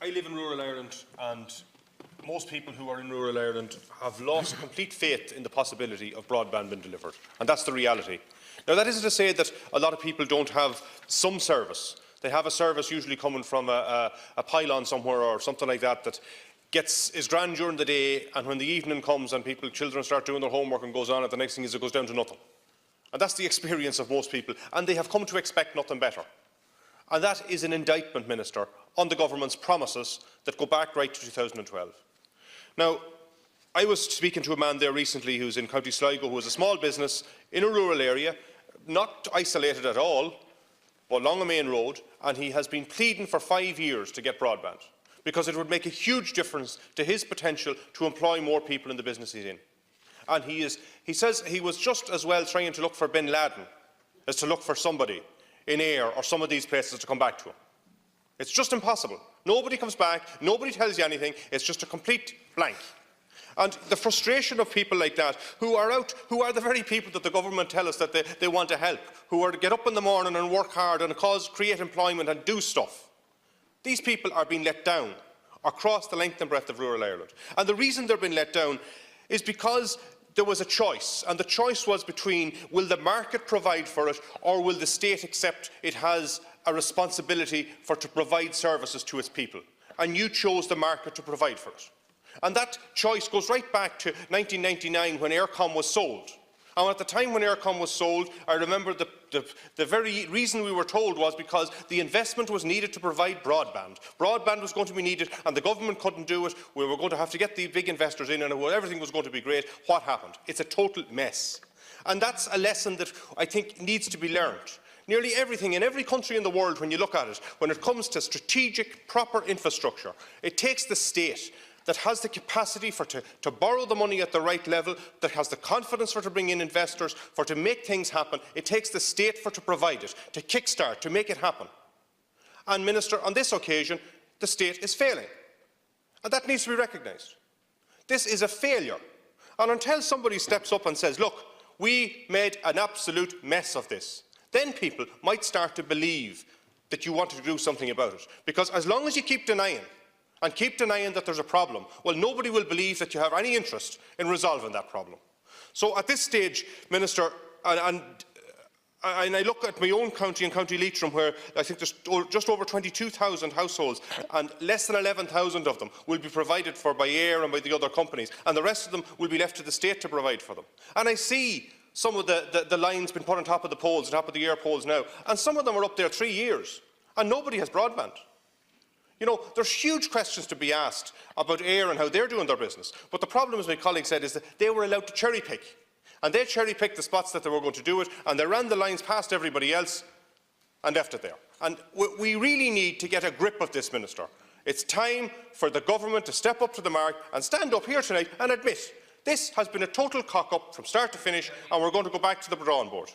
I live in rural Ireland, and most people who are in rural Ireland have lost complete faith in the possibility of broadband being delivered, and that's the reality. Now, that isn't to say that a lot of people don't have some service. They have a service usually coming from a pylon somewhere or something like that that is grand during the day, and when the evening comes and children start doing their homework and goes on, the next thing is it goes down to nothing. And that's the experience of most people, and they have come to expect nothing better. And that is an indictment, Minister, on the government's promises that go back right to 2012. Now, I was speaking to a man there recently who's in County Sligo, who has a small business in a rural area, not isolated at all, but along a main road, and he has been pleading for 5 years to get broadband, because it would make a huge difference to his potential to employ more people in the business he's in. And he says he was just as well trying to look for bin Laden as to look for somebody in Ayr or some of these places to come back to him. It's just impossible. Nobody comes back, nobody tells you anything, it's just a complete blank. And the frustration of people like that, who are the very people that the government tell us that they want to help, who are to get up in the morning and work hard and create employment and do stuff. These people are being let down across the length and breadth of rural Ireland. And the reason they're being let down is because there was a choice, and the choice was between will the market provide for it, or will the state accept it has a responsibility to provide services to its people. And you chose the market to provide for it. And that choice goes right back to 1999 when Eircom was sold. And at the time when Eircom was sold, I remember the very reason we were told was because the investment was needed to provide broadband. Broadband was going to be needed, and the government couldn't do it. We were going to have to get the big investors in, and everything was going to be great. What happened? It's a total mess. And that's a lesson that I think needs to be learned. Nearly everything in every country in the world, when you look at it, when it comes to strategic, proper infrastructure, it takes the state that has the capacity to borrow the money at the right level, that has the confidence to bring in investors, to make things happen. It takes the state to provide it, to kickstart, to make it happen. And, Minister, on this occasion, the state is failing. And that needs to be recognised. This is a failure. And until somebody steps up and says, look, we made an absolute mess of this, then people might start to believe that you want to do something about it. Because as long as you keep denying, and keep denying that there's a problem, well, nobody will believe that you have any interest in resolving that problem. So at this stage, Minister, and I look at my own county in County Leitrim, where I think there's just over 22,000 households, and less than 11,000 of them will be provided for by Ayr and by the other companies, and the rest of them will be left to the state to provide for them. And I see some of the lines being put on top of the poles, on top of the Ayr poles now, and some of them are up there 3 years, and nobody has broadband. You know, there's huge questions to be asked about Ayr and how they're doing their business. But the problem, as my colleague said, is that they were allowed to cherry-pick. And they cherry-picked the spots that they were going to do it, and they ran the lines past everybody else and left it there. And we really need to get a grip of this, Minister. It's time for the government to step up to the mark and stand up here tonight and admit this has been a total cock-up from start to finish, and we're going to go back to the drawing board.